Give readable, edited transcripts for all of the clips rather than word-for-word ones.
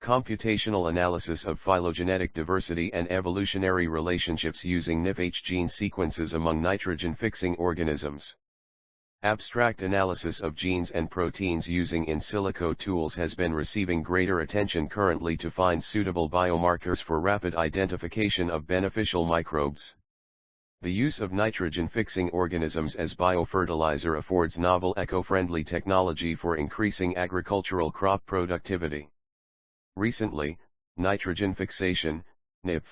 Computational analysis of phylogenetic diversity and evolutionary relationships using nifH gene sequences among nitrogen-fixing organisms. Abstract analysis of genes and proteins using in silico tools has been receiving greater attention currently to find suitable biomarkers for rapid identification of beneficial microbes. The use of nitrogen-fixing organisms as biofertilizer affords novel eco-friendly technology for increasing agricultural crop productivity. Recently, nitrogen fixation, nifH,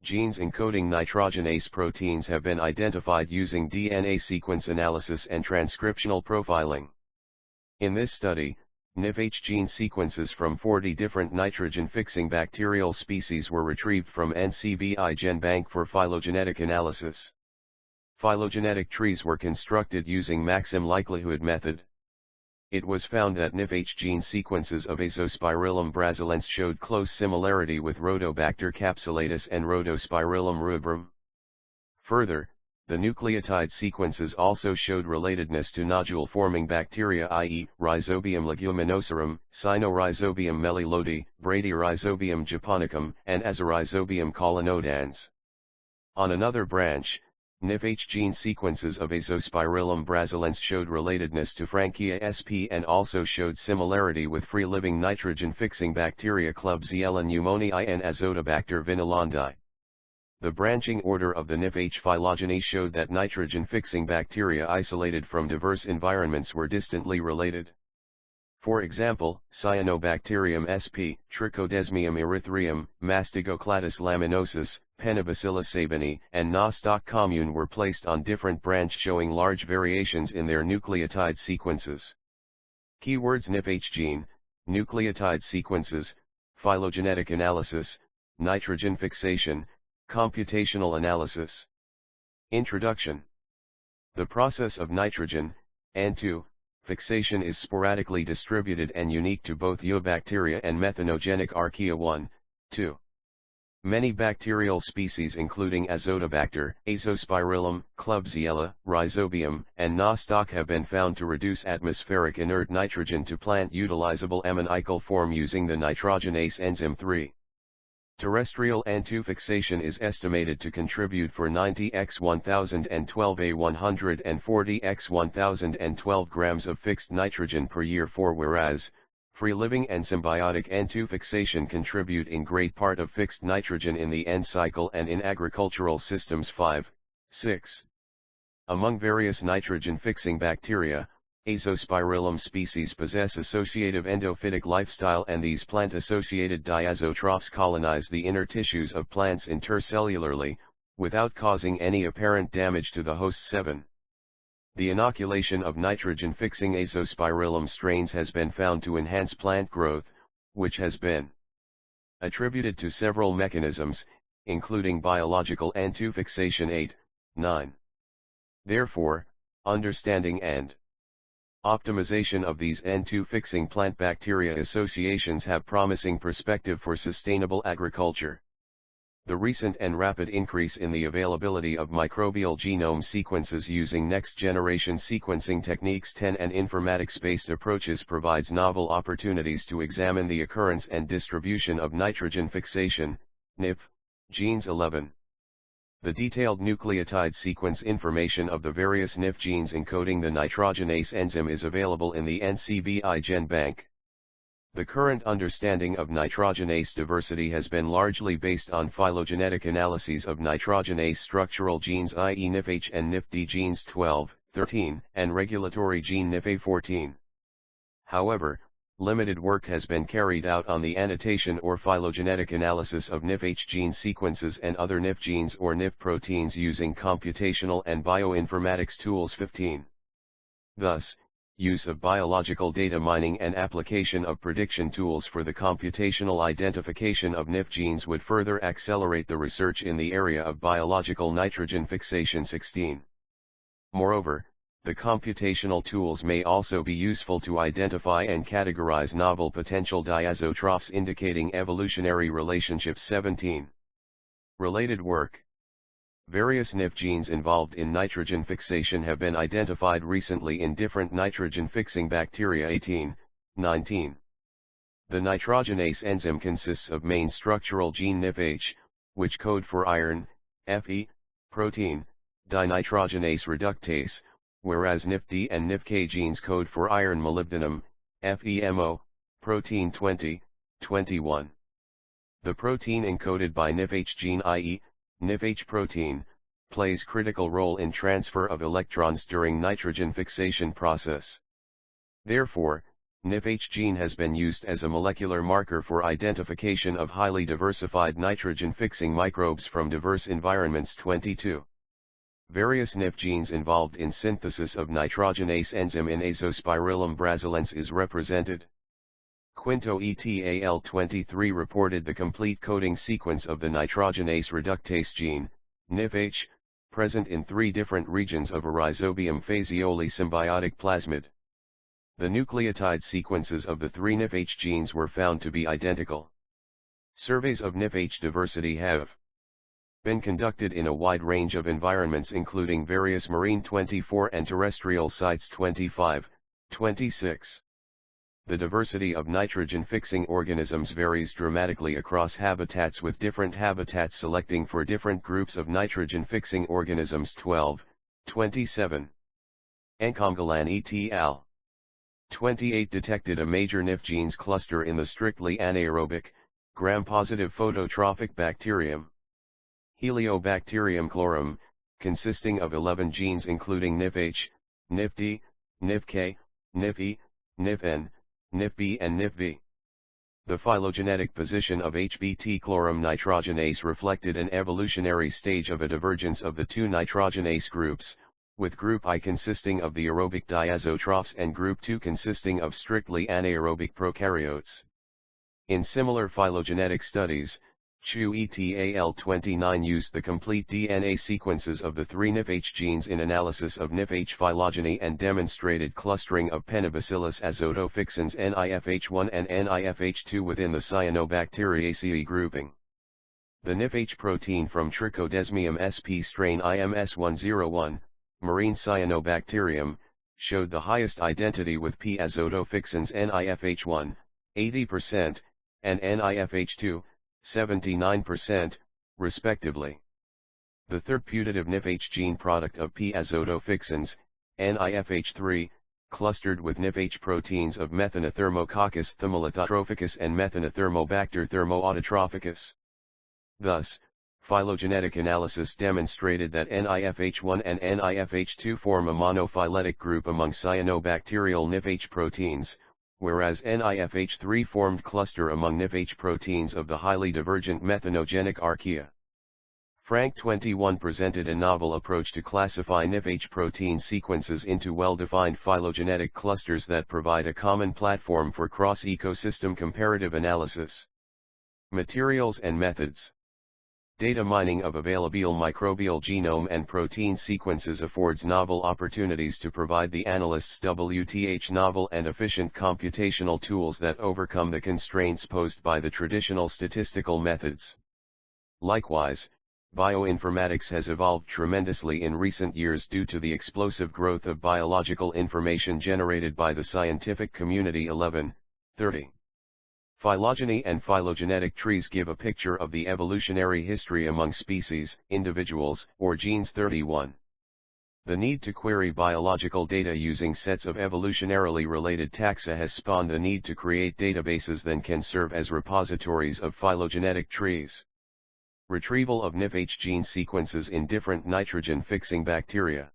genes encoding nitrogenase proteins have been identified using DNA sequence analysis and transcriptional profiling. In this study, nifH gene sequences from 40 different nitrogen-fixing bacterial species were retrieved from NCBI GenBank for phylogenetic analysis. Phylogenetic trees were constructed using Maximm Likelihood method. It was found that nifH gene sequences of Azospirillum brasilense showed close similarity with Rhodobacter capsulatus and Rhodospirillum rubrum. Further, the nucleotide sequences also showed relatedness to nodule-forming bacteria, i.e., Rhizobium leguminosarum, Cynorhizobium melilodi, Bradyrhizobium japonicum, and Azorhizobium colonodans. On another branch, nifH gene sequences of Azospirillum brasilense showed relatedness to Frankia sp and also showed similarity with free-living nitrogen-fixing bacteria Klebsiella pneumoniae and Azotobacter vinylandi. The branching order of the nifH phylogeny showed that nitrogen-fixing bacteria isolated from diverse environments were distantly related. For example, Cyanobacterium sp, Trichodesmium erythraeum, Mastigocladus laminosus, Penibacillus sabini, and Nostoc commune were placed on different branch showing large variations in their nucleotide sequences. Keywords: nifH gene, nucleotide sequences, phylogenetic analysis, nitrogen fixation, computational analysis. Introduction. The process of nitrogen, N2, fixation is sporadically distributed and unique to both eubacteria and methanogenic archaea 1, 2. Many bacterial species including Azotobacter, Azospirillum, Klebsiella, Rhizobium, and Nostoc have been found to reduce atmospheric inert nitrogen to plant-utilizable ammoniacal form using the nitrogenase enzyme 3. Terrestrial N2 fixation is estimated to contribute for 90x1012 140x1012 grams of fixed nitrogen per year for whereas, free-living and symbiotic N2 fixation contribute in great part of fixed nitrogen in the N cycle and in agricultural systems 5, 6. Among various nitrogen-fixing bacteria, Azospirillum species possess associative endophytic lifestyle and these plant-associated diazotrophs colonize the inner tissues of plants intercellularly, without causing any apparent damage to the host 7. The inoculation of nitrogen-fixing Azospirillum strains has been found to enhance plant growth, which has been attributed to several mechanisms, including biological N2 fixation 8, 9. Therefore, understanding and optimization of these N2 fixing plant bacteria associations have promising perspective for sustainable agriculture. The recent and rapid increase in the availability of microbial genome sequences using next-generation sequencing techniques 10 and informatics-based approaches provides novel opportunities to examine the occurrence and distribution of nitrogen fixation, nifH, genes 11. The detailed nucleotide sequence information of the various nifH genes encoding the nitrogenase enzyme is available in the NCBI GenBank. The current understanding of nitrogenase diversity has been largely based on phylogenetic analyses of nitrogenase structural genes, i.e. nifH and nifD genes 12, 13, and regulatory gene nifA14. However, limited work has been carried out on the annotation or phylogenetic analysis of nifH gene sequences and other nifH genes or nifH proteins using computational and bioinformatics tools 15. Thus, use of biological data mining and application of prediction tools for the computational identification of nifH genes would further accelerate the research in the area of biological nitrogen fixation 16. Moreover, the computational tools may also be useful to identify and categorize novel potential diazotrophs indicating evolutionary relationships 17. Related work. Various nifH genes involved in nitrogen fixation have been identified recently in different nitrogen-fixing bacteria 18, 19. The nitrogenase enzyme consists of main structural gene nifH, which code for iron, Fe, protein, dinitrogenase reductase, whereas nifD and nifK genes code for iron molybdenum, FeMo, protein 20, 21. The protein encoded by nifH gene, i.e., nifH protein, plays critical role in transfer of electrons during nitrogen fixation process. Therefore, nifH gene has been used as a molecular marker for identification of highly diversified nitrogen-fixing microbes from diverse environments. 22. Various nif genes involved in synthesis of nitrogenase enzyme in Azospirillum brasilense is represented. Quinto et al. 23 reported the complete coding sequence of the nitrogenase reductase gene, nifH, present in 3 different regions of a Rhizobium phaseole symbiotic plasmid. The nucleotide sequences of the 3 nifH genes were found to be identical. Surveys of nifH diversity have been conducted in a wide range of environments including various marine 24 and terrestrial sites 25, 26. The diversity of nitrogen-fixing organisms varies dramatically across habitats, with different habitats selecting for different groups of nitrogen-fixing organisms. 12, 27. Enkomgalan et al. 28 detected a major nif genes cluster in the strictly anaerobic, gram-positive phototrophic bacterium, Heliobacterium chlorum, consisting of 11 genes including nifH, nifD, nifK, nifE, nifN, nifB and nifV. The phylogenetic position of HBT chlorum nitrogenase reflected an evolutionary stage of a divergence of the 2 nitrogenase groups, with group I consisting of the aerobic diazotrophs and group II consisting of strictly anaerobic prokaryotes. In similar phylogenetic studies, Chu et al. 29 used the complete DNA sequences of the 3 nifH genes in analysis of nifH phylogeny and demonstrated clustering of Penibacillus azotofixans nifH1 and nifH2 within the Cyanobacteriaceae grouping. The nifH protein from Trichodesmium sp strain IMS101, marine cyanobacterium, showed the highest identity with P. azotofixans nifH1, 80%, and nifH2, 79%, respectively. The third putative nifH gene product of P. azotofixans, nifH3, clustered with nifH proteins of Methanothermococcus thymolithotrophicus and Methanothermobacter thermoautotrophicus. Thus, phylogenetic analysis demonstrated that nifH1 and nifH2 form a monophyletic group among cyanobacterial nifH proteins, whereas nifH3 formed cluster among nifH proteins of the highly divergent methanogenic archaea. Frank 21 presented a novel approach to classify nifH protein sequences into well-defined phylogenetic clusters that provide a common platform for cross-ecosystem comparative analysis. Materials and methods. Data mining of available microbial genome and protein sequences affords novel opportunities to provide the analysts novel and efficient computational tools that overcome the constraints posed by the traditional statistical methods. Likewise, bioinformatics has evolved tremendously in recent years due to the explosive growth of biological information generated by the scientific community. 11, 30. Phylogeny and phylogenetic trees give a picture of the evolutionary history among species, individuals, or genes. 31. The need to query biological data using sets of evolutionarily related taxa has spawned the need to create databases that can serve as repositories of phylogenetic trees. Retrieval of nifH gene sequences in different nitrogen-fixing bacteria.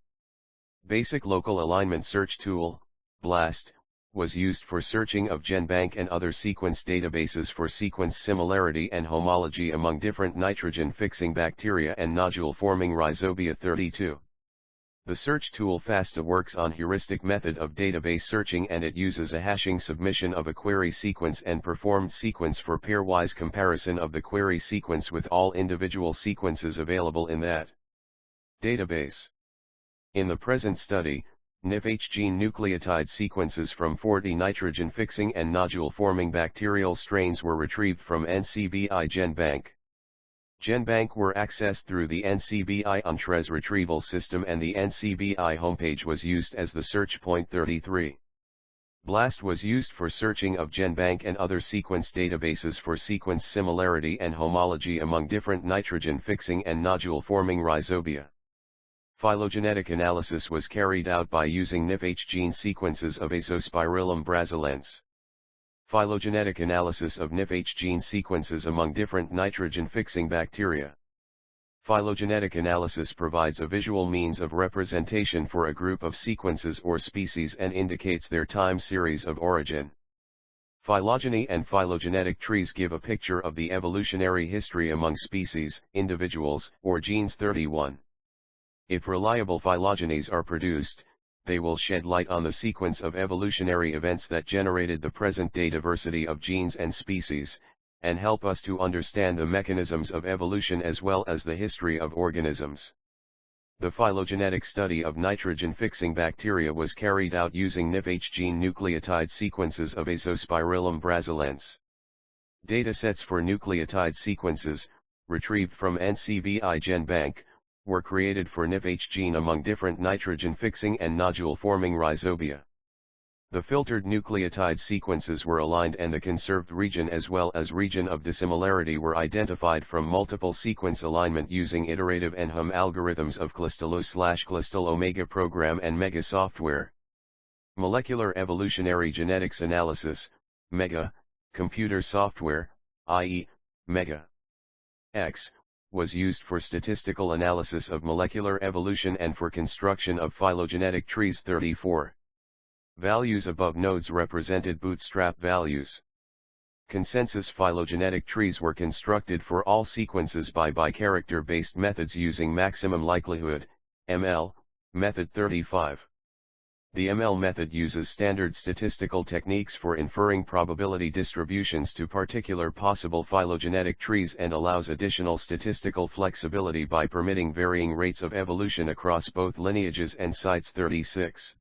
Basic Local Alignment Search Tool, BLAST, was used for searching of GenBank and other sequence databases for sequence similarity and homology among different nitrogen-fixing bacteria and nodule-forming rhizobia. 32. The search tool FASTA works on heuristic method of database searching, and it uses a hashing submission of a query sequence and performed sequence for pairwise comparison of the query sequence with all individual sequences available in that database. In the present study, nifH gene nucleotide sequences from 40 nitrogen-fixing and nodule-forming bacterial strains were retrieved from NCBI GenBank. GenBank were accessed through the NCBI Untres retrieval system, and the NCBI homepage was used as the search point. 33. BLAST was used for searching of GenBank and other sequence databases for sequence similarity and homology among different nitrogen-fixing and nodule-forming rhizobia. Phylogenetic analysis was carried out by using nifH gene sequences of Azospirillum brasilense. Phylogenetic analysis of nifH gene sequences among different nitrogen-fixing bacteria. Phylogenetic analysis provides a visual means of representation for a group of sequences or species and indicates their time series of origin. Phylogeny and phylogenetic trees give a picture of the evolutionary history among species, individuals, or genes. 31. If reliable phylogenies are produced, they will shed light on the sequence of evolutionary events that generated the present-day diversity of genes and species, and help us to understand the mechanisms of evolution as well as the history of organisms. The phylogenetic study of nitrogen-fixing bacteria was carried out using nifH gene nucleotide sequences of Azospirillum brasilense. Datasets for nucleotide sequences, retrieved from NCBI GenBank, were created for nifH gene among different nitrogen-fixing and nodule-forming rhizobia. The filtered nucleotide sequences were aligned and the conserved region as well as region of dissimilarity were identified from multiple sequence alignment using iterative NHM algorithms of Clystalo/Clystal Omega program and Mega software. Molecular evolutionary genetics analysis, Mega, computer software, i.e., Mega X, was used for statistical analysis of molecular evolution and for construction of phylogenetic trees. 34. Values above nodes represented bootstrap values. Consensus phylogenetic trees were constructed for all sequences by bicharacter-based methods using Maximm Likelihood, ML, method. 35. The ML method uses standard statistical techniques for inferring probability distributions to particular possible phylogenetic trees and allows additional statistical flexibility by permitting varying rates of evolution across both lineages and sites. 36.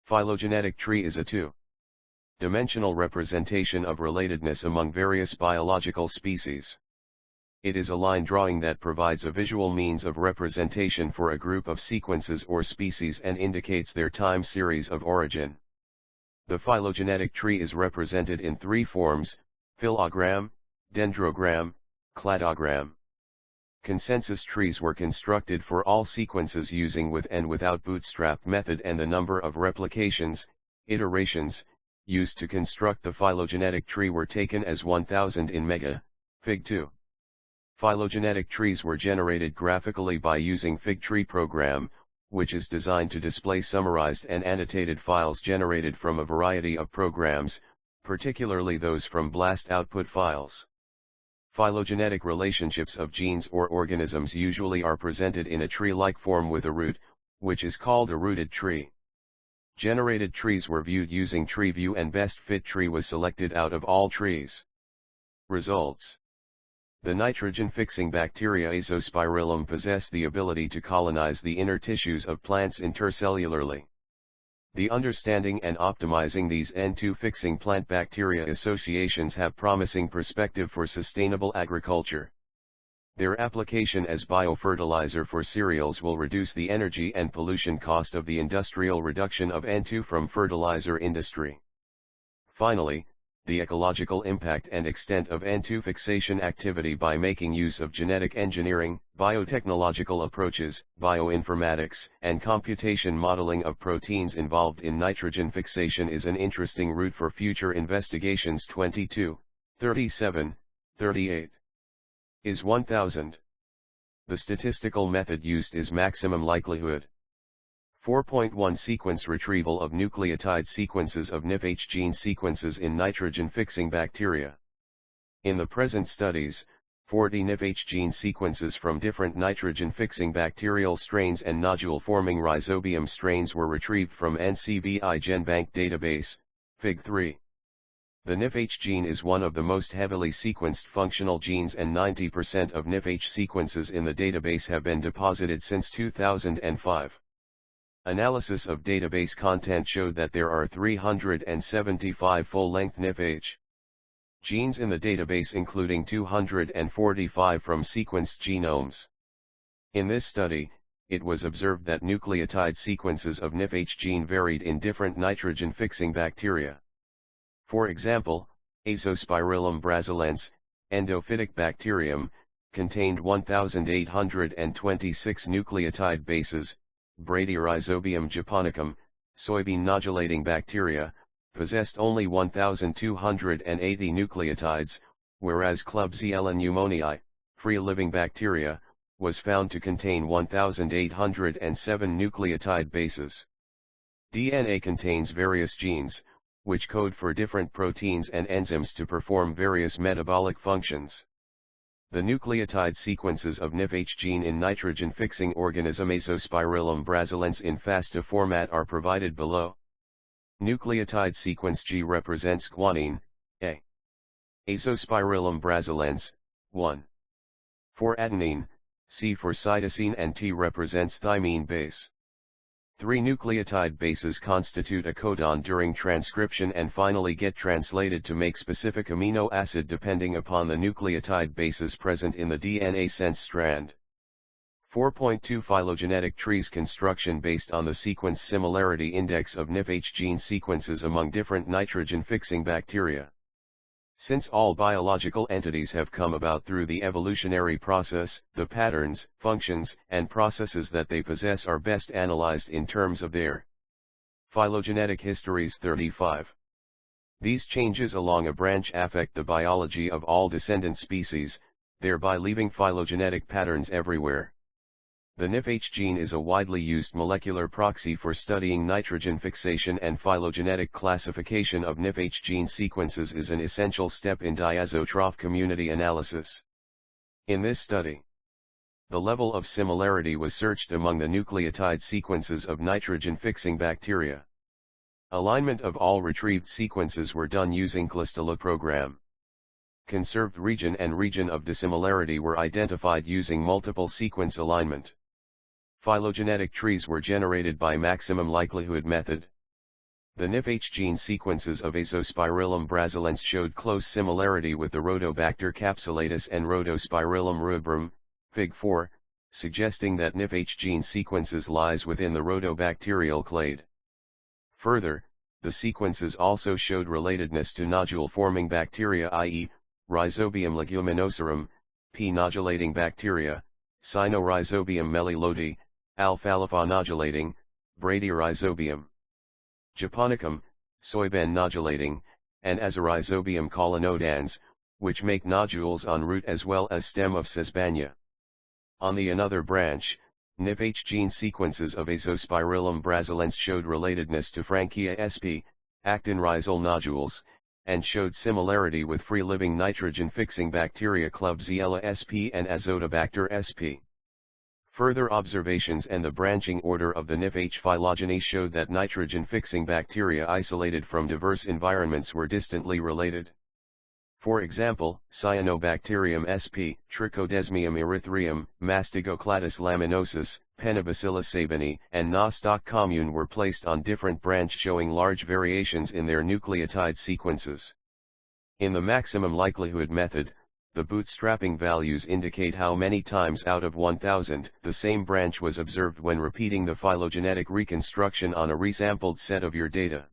Phylogenetic tree is a two-dimensional representation of relatedness among various biological species. It is a line drawing that provides a visual means of representation for a group of sequences or species and indicates their time series of origin. The phylogenetic tree is represented in three forms: phylogram, dendrogram, cladogram. Consensus trees were constructed for all sequences using with and without bootstrap method, and the number of replications, iterations, used to construct the phylogenetic tree were taken as 1000 in Mega, Fig 2. Phylogenetic trees were generated graphically by using Fig tree program, which is designed to display summarized and annotated files generated from a variety of programs, particularly those from BLAST output files. Phylogenetic relationships of genes or organisms usually are presented in a tree-like form with a root, which is called a rooted tree. Generated trees were viewed using tree view and best fit tree was selected out of all trees. Results: the nitrogen-fixing bacteria Azospirillum possess the ability to colonize the inner tissues of plants intercellularly. The understanding and optimizing these N2-fixing plant bacteria associations have promising perspective for sustainable agriculture. Their application as biofertilizer for cereals will reduce the energy and pollution cost of the industrial reduction of N2 from fertilizer industry. Finally, the ecological impact and extent of N2 fixation activity by making use of genetic engineering, biotechnological approaches, bioinformatics, and computation modeling of proteins involved in nitrogen fixation is an interesting route for future investigations. 22, 37, 38. Is 1000. The statistical method used is Maximm Likelihood. 4.1 Sequence retrieval of nucleotide sequences of nifH gene sequences in nitrogen-fixing bacteria. In the present studies, 40 nifH gene sequences from different nitrogen-fixing bacterial strains and nodule-forming rhizobium strains were retrieved from NCBI GenBank database, Fig 3. The nifH gene is one of the most heavily sequenced functional genes, and 90% of nifH sequences in the database have been deposited since 2005. Analysis of database content showed that there are 375 full-length nifH genes in the database, including 245 from sequenced genomes. In this study, it was observed that nucleotide sequences of nifH gene varied in different nitrogen-fixing bacteria. For example, Azospirillum brasilense, endophytic bacterium, contained 1,826 nucleotide bases. Bradyrhizobium japonicum, soybean nodulating bacteria, possessed only 1,280 nucleotides, whereas Klebsiella pneumoniae, free-living bacteria, was found to contain 1,807 nucleotide bases. DNA contains various genes, which code for different proteins and enzymes to perform various metabolic functions. The nucleotide sequences of nifH gene in nitrogen-fixing organism Azospirillum brasilense in FASTA format are provided below. Nucleotide sequence G represents guanine, A. Azospirillum brasilense, 1. For adenine, C for cytosine and T represents thymine base. 3 nucleotide bases constitute a codon during transcription and finally get translated to make specific amino acid depending upon the nucleotide bases present in the DNA sense strand. 4.2 Phylogenetic trees construction based on the sequence similarity index of nifH gene sequences among different nitrogen-fixing bacteria. Since all biological entities have come about through the evolutionary process, the patterns, functions, and processes that they possess are best analyzed in terms of their phylogenetic histories. 35. These changes along a branch affect the biology of all descendant species, thereby leaving phylogenetic patterns everywhere. The nifH gene is a widely used molecular proxy for studying nitrogen fixation, and phylogenetic classification of nifH gene sequences is an essential step in diazotroph community analysis. In this study, the level of similarity was searched among the nucleotide sequences of nitrogen-fixing bacteria. Alignment of all retrieved sequences were done using clustelogram. Conserved region and region of dissimilarity were identified using multiple sequence alignment. Phylogenetic trees were generated by Maximm Likelihood method. The nifH gene sequences of Azospirillum brasilense showed close similarity with the Rhodobacter capsulatus and Rhodospirillum rubrum, Fig 4, suggesting that nifH gene sequences lies within the rhodobacterial clade. Further, the sequences also showed relatedness to nodule-forming bacteria, i.e., Rhizobium leguminosarum, P. nodulating bacteria, Cynorhizobium melilodi, alfalfa nodulating, Bradyrhizobium japonicum, soybean nodulating, and Azorhizobium colonodans, which make nodules on root as well as stem of Sesbania. On the another branch, nifH gene sequences of Azospirillum brasilense showed relatedness to Frankia sp. actin-rhizal nodules, and showed similarity with free-living nitrogen-fixing bacteria Klebsiella sp. and Azotobacter sp. Further observations and the branching order of the nifH phylogeny showed that nitrogen-fixing bacteria isolated from diverse environments were distantly related. For example, Cyanobacterium sp., Trichodesmium erythraeum, Mastigocladus laminosus, Penibacillus sabini, and Nostoc commune were placed on different branch showing large variations in their nucleotide sequences. In the Maximm Likelihood method, the bootstrapping values indicate how many times out of 1,000 the same branch was observed when repeating the phylogenetic reconstruction on a resampled set of your data.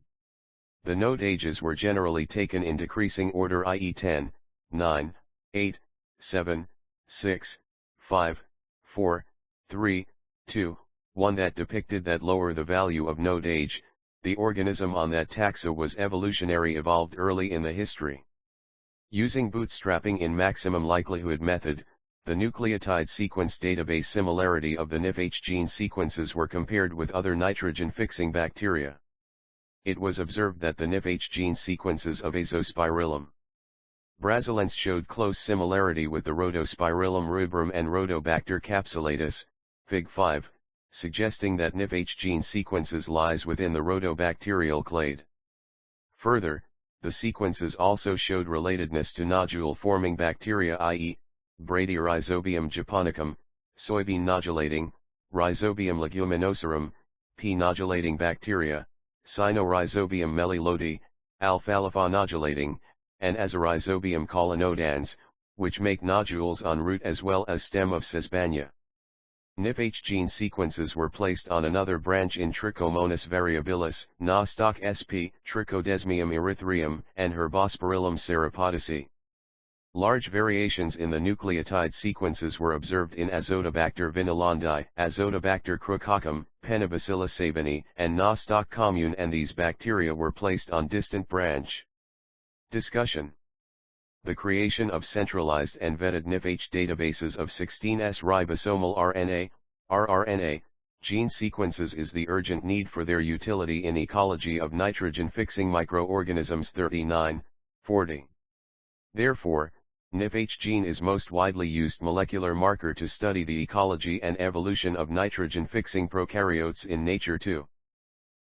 The node ages were generally taken in decreasing order, i.e. 10, 9, 8, 7, 6, 5, 4, 3, 2, 1 that depicted that lower the value of node age, the organism on that taxa was evolutionary evolved early in the history. Using bootstrapping in Maximm Likelihood method, the nucleotide sequence database similarity of the nifH gene sequences were compared with other nitrogen-fixing bacteria. It was observed that the nifH gene sequences of Azospirillum brasilense showed close similarity with the Rhodospirillum rubrum and Rhodobacter capsulatus, Fig 5, suggesting that nifH gene sequences lies within the rhodobacterial clade. Further, the sequences also showed relatedness to nodule-forming bacteria, i.e., Bradyrhizobium japonicum, soybean nodulating, Rhizobium leguminosarum, P. nodulating bacteria, Cynorhizobium melilodi, alfalfa nodulating, and Azorhizobium colonodans, which make nodules on root as well as stem of Sesbania. nifH gene sequences were placed on another branch in Trichomonas variabilis, Nostoc sp, Trichodesmium erythraeum, and Rhodospirillum ceropodaceae. Large variations in the nucleotide sequences were observed in Azotobacter vinylandi, Azotobacter crococum, Penibacillus sabini, and Nostoc commune, and these bacteria were placed on distant branch. Discussion. The creation of centralized and vetted nifH databases of 16S ribosomal RNA, rRNA, gene sequences is the urgent need for their utility in ecology of nitrogen-fixing microorganisms 39-40. Therefore, nifH gene is most widely used molecular marker to study the ecology and evolution of nitrogen-fixing prokaryotes in nature too.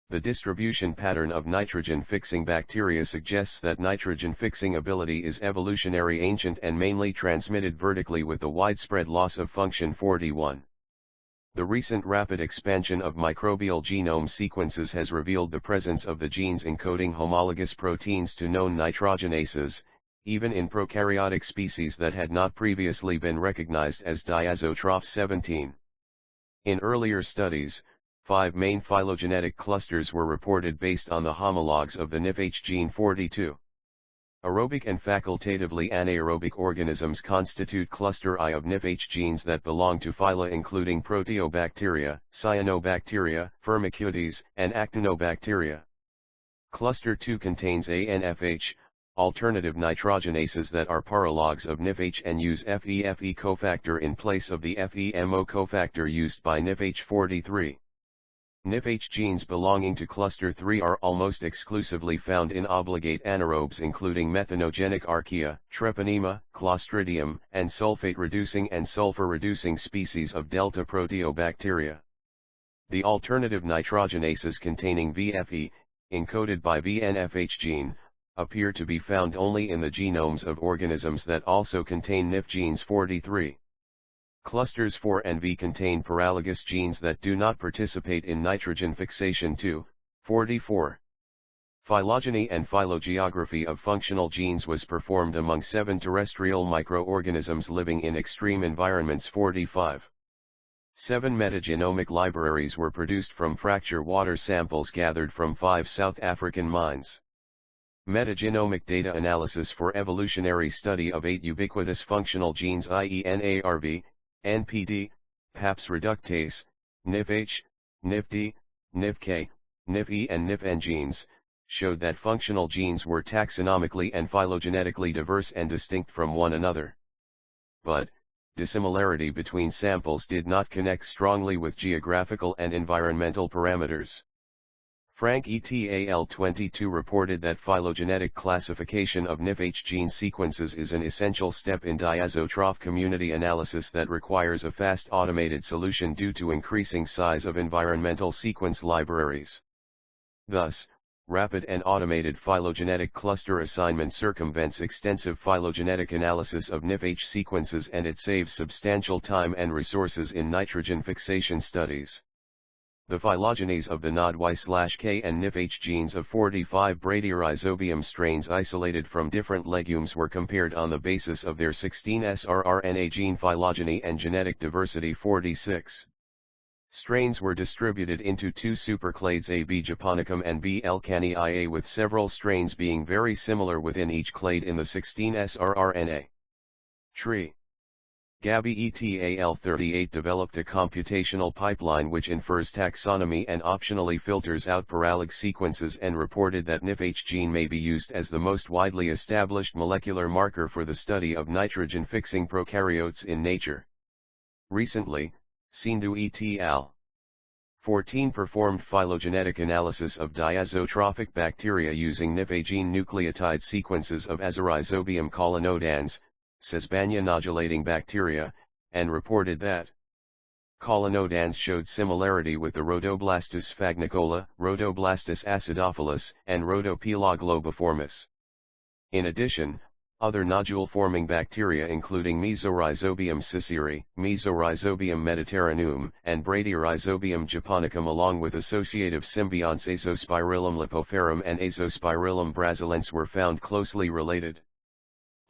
The distribution pattern of nitrogen-fixing bacteria suggests that nitrogen-fixing ability is evolutionary ancient and mainly transmitted vertically with the widespread loss of function 41. The recent rapid expansion of microbial genome sequences has revealed the presence of the genes encoding homologous proteins to known nitrogenases, even in prokaryotic species that had not previously been recognized as diazotroph 17. In earlier studies, 5 main phylogenetic clusters were reported based on the homologs of the nifH gene 42. Aerobic and facultatively anaerobic organisms constitute cluster I of nifH genes that belong to phyla including Proteobacteria, Cyanobacteria, Firmicutes, and Actinobacteria. Cluster 2 contains nifH, alternative nitrogenases that are paralogs of nifH and use FeFe cofactor in place of the FeMO cofactor used by nifH 43. nifH genes belonging to cluster 3 are almost exclusively found in obligate anaerobes including methanogenic archaea, treponema, Clostridium, and sulfate-reducing and sulfur-reducing species of delta proteobacteria. The alternative nitrogenases containing VFE, encoded by nifH gene, appear to be found only in the genomes of organisms that also contain nif genes 43. Clusters 4 and V contain paralogous genes that do not participate in nitrogen fixation 44. Phylogeny and phylogeography of functional genes was performed among 7 terrestrial microorganisms living in extreme environments 45. 7 metagenomic libraries were produced from fracture water samples gathered from 5 South African mines. Metagenomic data analysis for evolutionary study of 8 ubiquitous functional genes i.e. NARV, NPD, PAPS reductase, nifH, nifD, nifK, nifE and nifN genes, showed that functional genes were taxonomically and phylogenetically diverse and distinct from one another. But, dissimilarity between samples did not connect strongly with geographical and environmental parameters. Frank et al. 22 reported that phylogenetic classification of nifH gene sequences is an essential step in diazotroph community analysis that requires a fast automated solution due to increasing size of environmental sequence libraries. Thus, rapid and automated phylogenetic cluster assignment circumvents extensive phylogenetic analysis of nifH sequences and it saves substantial time and resources in nitrogen fixation studies. The phylogenies of the NOD-Y/K and nifH genes of 45 Bradyrhizobium strains isolated from different legumes were compared on the basis of their 16S rRNA gene phylogeny and genetic diversity 46. Strains were distributed into 2 superclades A. B. japonicum and B. elkanii IA with several strains being very similar within each clade in the 16S rRNA tree. Gabi et al. 38 developed a computational pipeline which infers taxonomy and optionally filters out paralog sequences and reported that nifH gene may be used as the most widely established molecular marker for the study of nitrogen-fixing prokaryotes in nature. Recently, Sindhu et al. 14 performed phylogenetic analysis of diazotrophic bacteria using nifH gene nucleotide sequences of Azorhizobium colonodans, Sesbania nodulating bacteria, and reported that colonodans showed similarity with the Rhodoblastus sphagnicicola, Rhodoblastus acidophilus, and Rhodopila globiformis. In addition, other nodule-forming bacteria including Mesorhizobium ciceri, Mesorhizobium mediterraneum, and Bradyrhizobium japonicum along with associative symbionts Azospirillum lipoferum and Azospirillum brasilense were found closely related.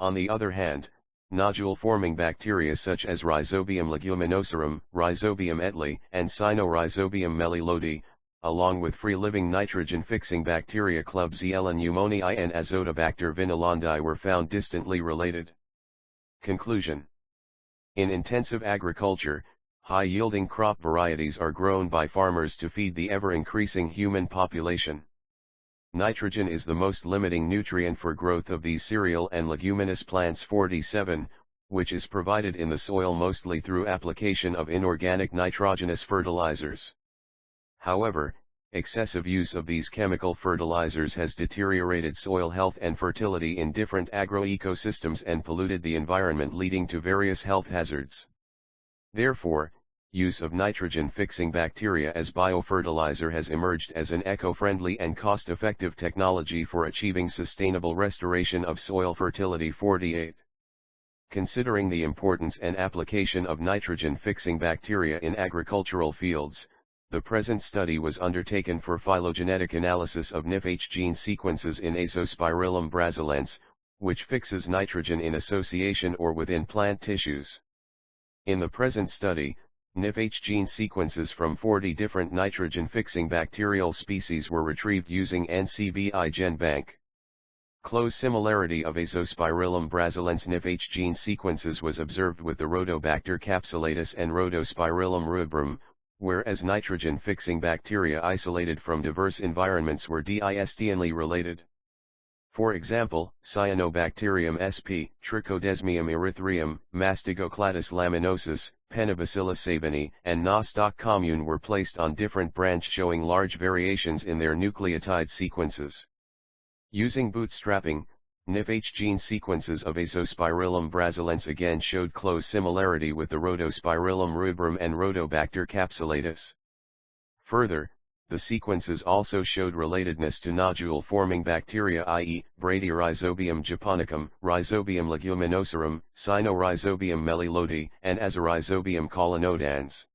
On the other hand, nodule-forming bacteria such as Rhizobium leguminosarum, Rhizobium etli, and Cynorhizobium melilodi, along with free-living nitrogen-fixing bacteria Klebsiella pneumoniae and Azotobacter vinolandi were found distantly related. Conclusion. In intensive agriculture, high-yielding crop varieties are grown by farmers to feed the ever-increasing human population. Nitrogen is the most limiting nutrient for growth of these cereal and leguminous plants. 47, which is provided in the soil mostly through application of inorganic nitrogenous fertilizers. However, excessive use of these chemical fertilizers has deteriorated soil health and fertility in different agroecosystems and polluted the environment, leading to various health hazards. Therefore, use of nitrogen-fixing bacteria as biofertilizer has emerged as an eco-friendly and cost-effective technology for achieving sustainable restoration of soil fertility. 48. Considering the importance and application of nitrogen-fixing bacteria in agricultural fields, the present study was undertaken for phylogenetic analysis of nifH gene sequences in Azospirillum brasilense, which fixes nitrogen in association or within plant tissues. In the present study, nifH gene sequences from 40 different nitrogen-fixing bacterial species were retrieved using NCBI GenBank. Close similarity of Azospirillum brasilense nifH gene sequences was observed with the Rhodobacter capsulatus and Rhodospirillum rubrum, whereas nitrogen-fixing bacteria isolated from diverse environments were distantly related. For example, Cyanobacterium sp, Trichodesmium erythraeum, Mastigocladus laminosus, Penibacillus sabini, and Nostoc commune were placed on different branch showing large variations in their nucleotide sequences. Using bootstrapping, nifH gene sequences of Azospirillum brasilense again showed close similarity with the Rhodospirillum rubrum and Rhodobacter capsulatus. Further, the sequences also showed relatedness to nodule-forming bacteria, i.e., Bradyrhizobium japonicum, Rhizobium leguminosarum, Cynorhizobium melilodi, and Azorhizobium colonodans.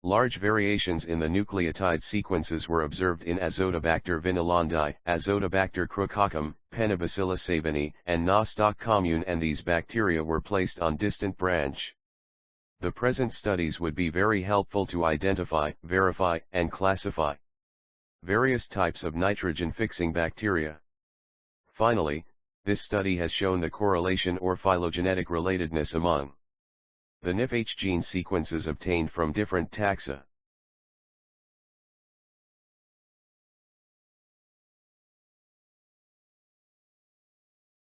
Large variations in the nucleotide sequences were observed in Azotobacter vinolandi, Azotobacter crococcum, Penibacillus sabini, and Nostoc commune, and these bacteria were placed on distant branch. The present studies would be very helpful to identify, verify, and classify various types of nitrogen-fixing bacteria. Finally, this study has shown the correlation or phylogenetic relatedness among the nifH gene sequences obtained from different taxa.